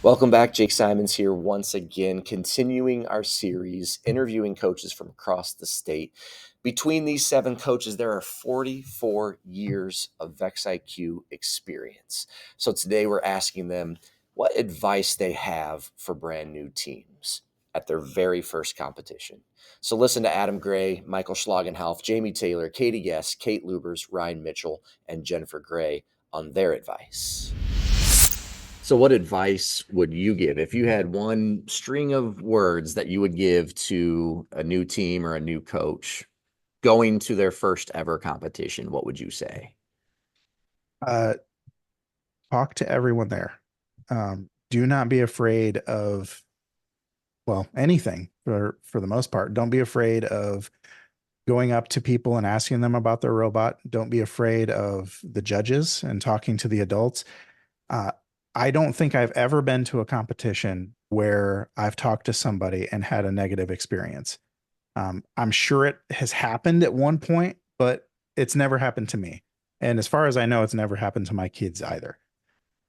Welcome back. Jake Simons here once again, continuing our series, interviewing coaches from across the state. Between these 7 coaches, there are 44 years of VexIQ experience. So today we're asking them what advice they have for brand new teams at their very first competition. So listen to Adam Gray, Michael Schlagenhalf, Jamie Taylor, Katie Guess, Kate Lubers, Ryan Mitchell, and Jennifer Gray on their advice. So what advice would you give if you had one string of words that you would give to a new team or a new coach going to their first ever competition? What would you say? Talk to everyone there. Do not be afraid of, anything for the most part. Don't be afraid of going up to people and asking them about their robot. Don't be afraid of the judges and talking to the adults. Uh, I don't think I've ever been to a competition where I've talked to somebody and had a negative experience. I'm sure it has happened at one point, but it's never happened to me. And as far as I know, it's never happened to my kids either.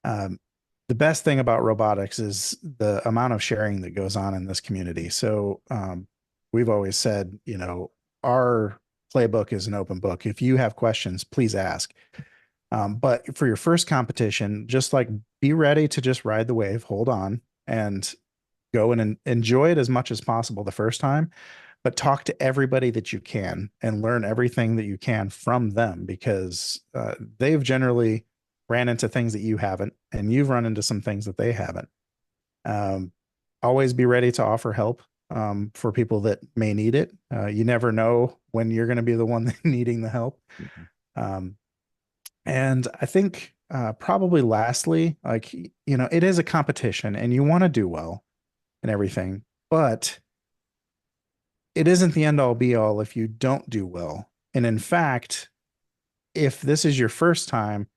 Um, the best thing about robotics is the amount of sharing that goes on in this community. So we've always said, our playbook is an open book. If you have questions, please ask. But for your first competition, just like be ready to just ride the wave, hold on, and go and enjoy it as much as possible the first time. But talk to everybody that you can and learn everything that you can from them because they've generally ran into things that you haven't, and you've run into some things that they haven't. Um, Always be ready to offer help for people that may need it. You never know when you're going to be the one needing the help. Um, and I think probably lastly, it is a competition and you want to do well and everything, but it isn't the end all be all if you don't do well. And in fact, if this is your first time,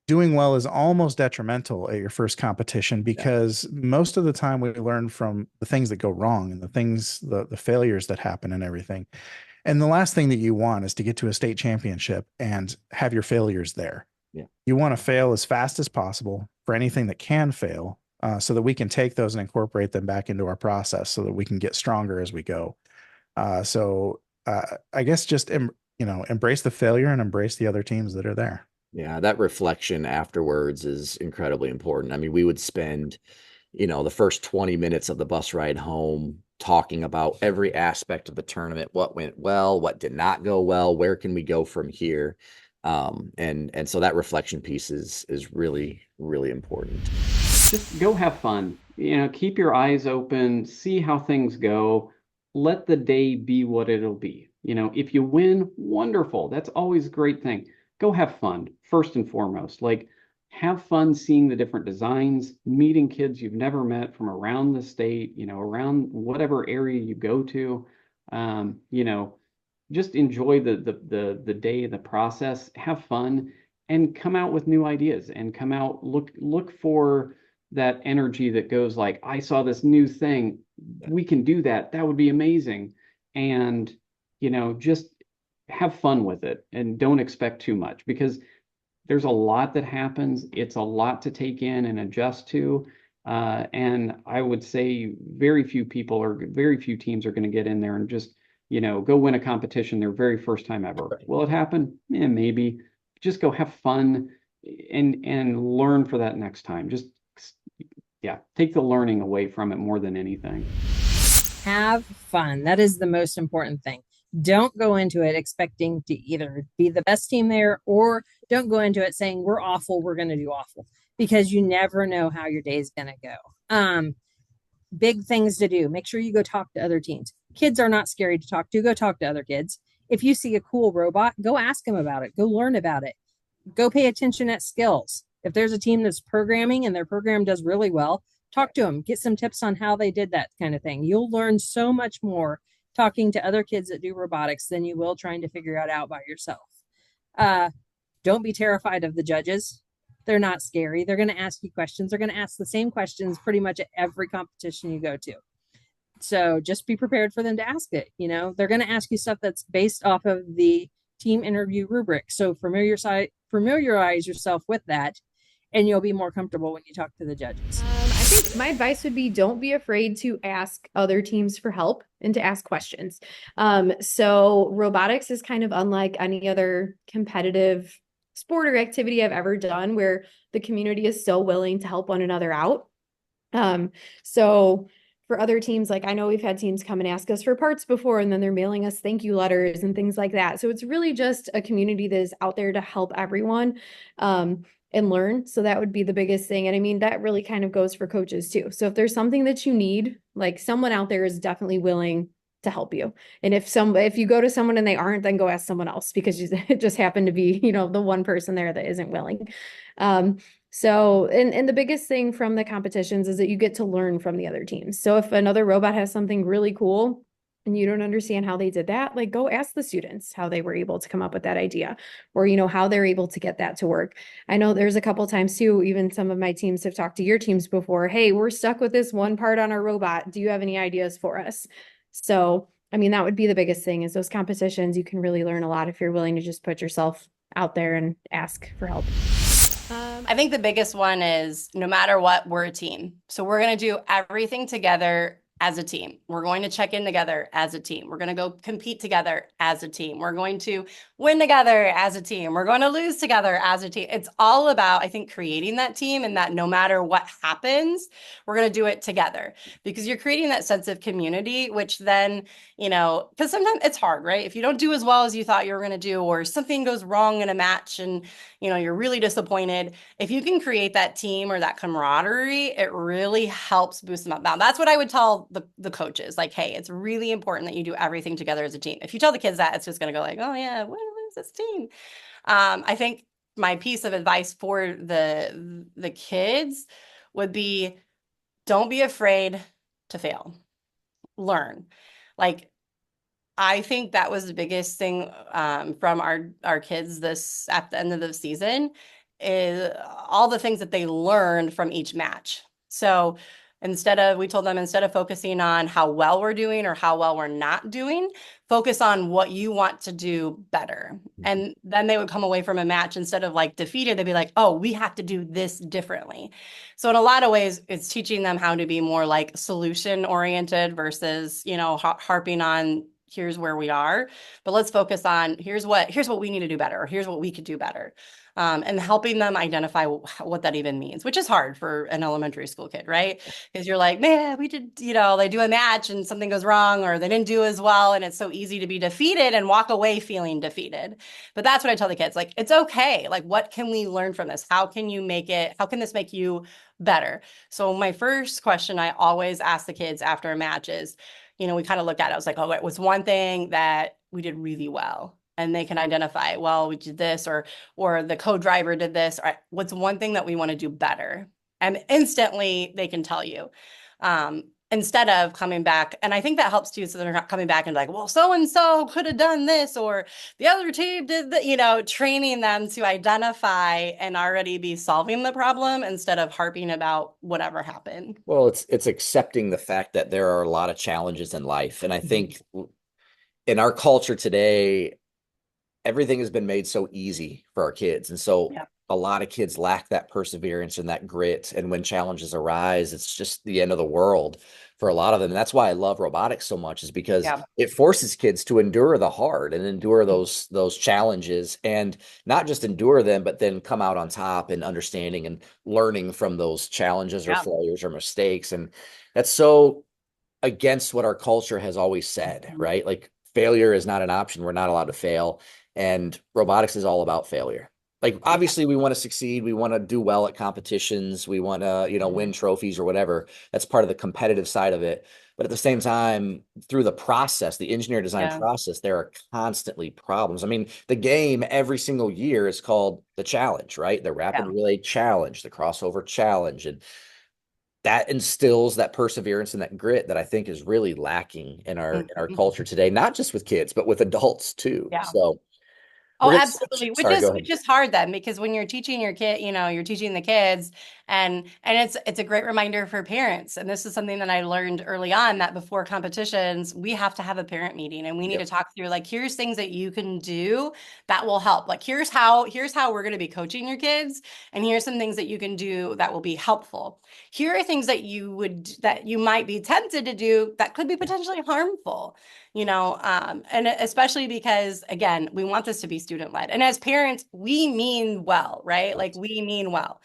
doing well is almost detrimental at your first competition because most of the time we learn from the things that go wrong and the failures that happen and everything. And the last thing that you want is to get to a state championship and have your failures there. Yeah. You want to fail as fast as possible for anything that can fail so that we can take those and incorporate them back into our process so that we can get stronger as we go. I guess just, embrace the failure and embrace the other teams that are there. Yeah, that reflection afterwards is incredibly important. I mean, we would spend, the first 20 minutes of the bus ride home talking about every aspect of the tournament, what went well, what did not go well, where can we go from here? And so that reflection piece is really, really important. Just go have fun. Keep your eyes open, see how things go. Let the day be what it'll be. If you win, wonderful. That's always a great thing. Go have fun, first and foremost. Like, have fun seeing the different designs, meeting kids you've never met from around the state, around whatever area you go to. Just enjoy the day, the process, have fun, and come out with new ideas and come out, look for that energy that goes like, I saw this new thing. We can do that. That would be amazing. And, just have fun with it and don't expect too much because there's a lot that happens. It's a lot to take in and adjust to. And I would say very few teams are going to get in there and just, go win a competition their very first time ever. Right. Will it happen? Maybe. Just go have fun and learn for that next time. Just, take the learning away from it more than anything. Have fun. That is the most important thing. Don't go into it expecting to either be the best team there or don't go into it saying we're awful, we're going to do awful because you never know how your day is going to go. Big things to do. Make sure you go talk to other teams. Kids are not scary to talk to. Go talk to other kids. If you see a cool robot, go ask them about it. Go learn about it. Go pay attention at skills. If there's a team that's programming and their program does really well, talk to them. Get some tips on how they did that kind of thing. You'll learn so much more talking to other kids that do robotics than you will trying to figure it out by yourself. Don't be terrified of the judges. They're not scary. They're going to ask you questions. They're going to ask the same questions pretty much at every competition you go to. So just be prepared for them to ask it. They're going to ask you stuff that's based off of the team interview rubric. So familiarize yourself with that, and you'll be more comfortable when you talk to the judges. I think my advice would be don't be afraid to ask other teams for help and to ask questions. So robotics is kind of unlike any other competitive sport or activity I've ever done where the community is so willing to help one another out. So for other teams, like I know we've had teams come and ask us for parts before, and then they're mailing us thank you letters and things like that. So it's really just a community that is out there to help everyone. And learn. So that would be the biggest thing. And I mean, that really kind of goes for coaches too. So if there's something that you need, like someone out there is definitely willing to help you. And if you go to someone and they aren't, then go ask someone else because it just happened to be, the one person there that isn't willing. And the biggest thing from the competitions is that you get to learn from the other teams. So if another robot has something really cool and you don't understand how they did that, like go ask the students how they were able to come up with that idea or, how they're able to get that to work. I know there's a couple times too, even some of my teams have talked to your teams before. Hey, we're stuck with this one part on our robot. Do you have any ideas for us? So, I mean, that would be the biggest thing is those competitions. You can really learn a lot if you're willing to just put yourself out there and ask for help. I think the biggest one is no matter what, we're a team. So we're going to do everything together as a team. We're going to check in together as a team. We're going to go compete together as a team. We're going to win together as a team. We're going to lose together as a team. It's all about, I think, creating that team and that no matter what happens, we're going to do it together because you're creating that sense of community, which then, because sometimes it's hard, right? If you don't do as well as you thought you were going to do, or something goes wrong in a match and, you're really disappointed. If you can create that team or that camaraderie, it really helps boost them up. Now, that's what I would tell the coaches. Like, hey, it's really important that you do everything together as a team. If you tell the kids that, it's just going to go like, oh yeah, what is this team? I think my piece of advice for the kids would be, don't be afraid to fail. Learn. Like, I think that was the biggest thing from our kids this at the end of the season is all the things that they learned from each match. So we told them instead of focusing on how well we're doing or how well we're not doing, focus on what you want to do better. And then they would come away from a match instead of like defeated, they'd be like, oh, we have to do this differently. So in a lot of ways, it's teaching them how to be more like solution oriented versus, harping on here's where we are, but let's focus on here's what we need to do better, or here's what we could do better. And helping them identify what that even means, which is hard for an elementary school kid, right? Because you're like, man, we did, they do a match and something goes wrong, or they didn't do as well. And it's so easy to be defeated and walk away feeling defeated. But that's what I tell the kids, like, it's okay. Like, what can we learn from this? How can this make you better? So my first question I always ask the kids after a match is, we kind of looked at it. I was like, oh, it was one thing that we did really well. And they can identify, well, we did this, or the co-driver did this, or what's one thing that we want to do better? And instantly they can tell you. Instead of coming back, and I think that helps too, so they're not coming back and like, well, so-and-so could have done this, or the other team did that, training them to identify and already be solving the problem instead of harping about whatever happened. Well, it's accepting the fact that there are a lot of challenges in life. And I think in our culture today, everything has been made so easy for our kids. And so a lot of kids lack that perseverance and that grit. And when challenges arise, it's just the end of the world for a lot of them. And that's why I love robotics so much, is because it forces kids to endure the hard and endure those challenges, and not just endure them, but then come out on top and understanding and learning from those challenges or failures or mistakes. And that's so against what our culture has always said, right? Like, failure is not an option. We're not allowed to fail. And robotics is all about failure. Like, obviously we want to succeed. We want to do well at competitions. We want to, win trophies or whatever. That's part of the competitive side of it. But at the same time, through the process, the engineer design process, there are constantly problems. I mean, the game every single year is called the challenge, right? The rapid relay challenge, the crossover challenge. And that instills that perseverance and that grit that I think is really lacking in our culture today, not just with kids, but with adults too. So absolutely. Which is hard then, because when you're teaching your kid, you're teaching the kids And it's a great reminder for parents. And this is something that I learned early on, that before competitions, we have to have a parent meeting and we need to talk through, like, here's things that you can do that will help. Like, here's how we're going to be coaching your kids, and here's some things that you can do that will be helpful. Here are things that you might be tempted to do that could be potentially harmful, and especially because, again, we want this to be student led. And as parents, we mean well, right? Like, we mean well.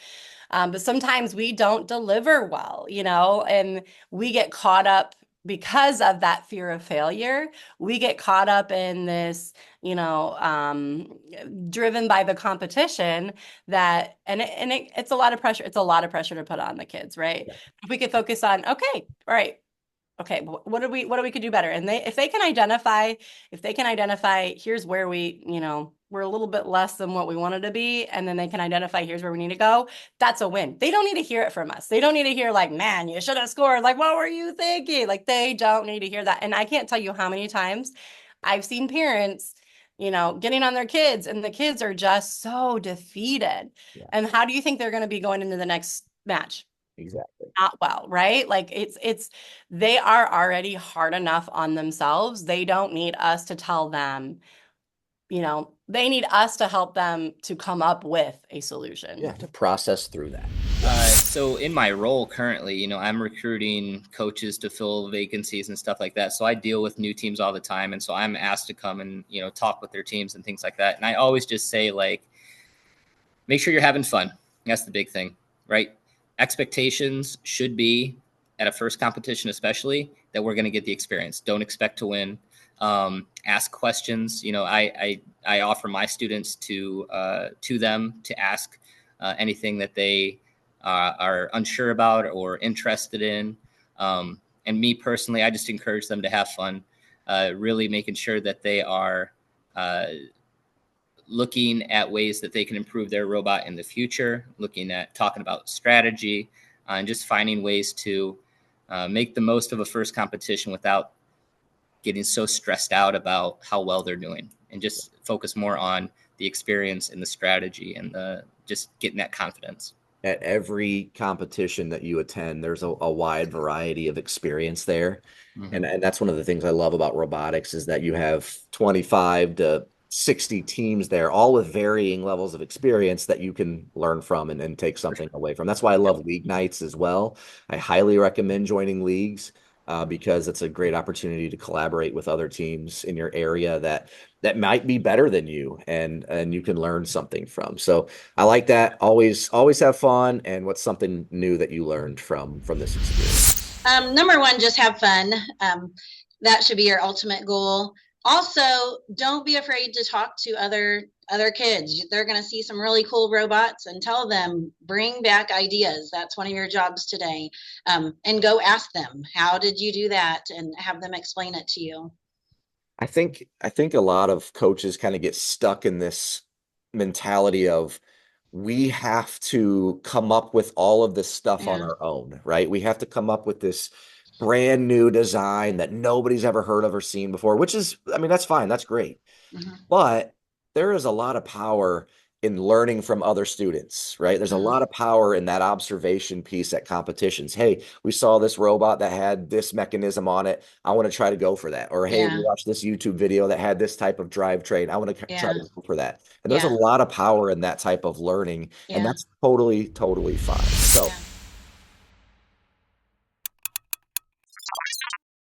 But sometimes we don't deliver well, and we get caught up because of that fear of failure. We get caught up in this, driven by the competition it's a lot of pressure. It's a lot of pressure to put on the kids, right? Yeah. If we could focus on, okay, all right, okay, what do we could do better? And if they can identify, here's where we're a little bit less than what we wanted to be, and then they can identify, here's where we need to go, that's a win. They don't need to hear it from us. They don't need to hear, like, man, you should have scored. Like, what were you thinking? Like, they don't need to hear that. And I can't tell you how many times I've seen parents, getting on their kids, and the kids are just so defeated. Yeah. And how do you think they're going to be going into the next match? Exactly. Not well, right? Like, they are already hard enough on themselves. They don't need us to tell them, they need us to help them to come up with a solution. Yeah, to process through that. So in my role currently, I'm recruiting coaches to fill vacancies and stuff like that. So I deal with new teams all the time. And so I'm asked to come and, talk with their teams and things like that. And I always just say, like, make sure you're having fun. That's the big thing, right? Expectations should be, at a first competition especially, that we're going to get the experience. Don't expect to win. Ask questions. I offer my students to them to ask anything that they are unsure about or interested in. And me personally, I just encourage them to have fun, really making sure that they are looking at ways that they can improve their robot in the future, looking at talking about strategy, and just finding ways to make the most of a first competition without getting so stressed out about how well they're doing, and just focus more on the experience and the strategy and just getting that confidence. At every competition that you attend, there's a wide variety of experience there. Mm-hmm. And that's one of the things I love about robotics, is that you have 25 to 60 teams there, all with varying levels of experience that you can learn from and take something away from. That's why I love league nights as well. I highly recommend joining leagues because it's a great opportunity to collaborate with other teams in your area that might be better than you, and you can learn something from. So I like that. Always have fun. And what's something new that you learned from this experience? Number one, just have fun. That should be your ultimate goal. Also, don't be afraid to talk to other kids. They're going to see some really cool robots, and tell them, bring back ideas. That's one of your jobs today. And go ask them, how did you do that? And have them explain it to you. I think a lot of coaches kind of get stuck in this mentality of, we have to come up with all of this stuff on our own, right? We have to come up with this brand new design that nobody's ever heard of or seen before, which is, that's fine. That's great. Mm-hmm. But there is a lot of power in learning from other students, right? There's a lot of power in that observation piece at competitions. Hey, we saw this robot that had this mechanism on it. I want to try to go for that. Or, hey, we watched this YouTube video that had this type of drivetrain. I want to try to go for that. And there's a lot of power in that type of learning. And that's totally fine. So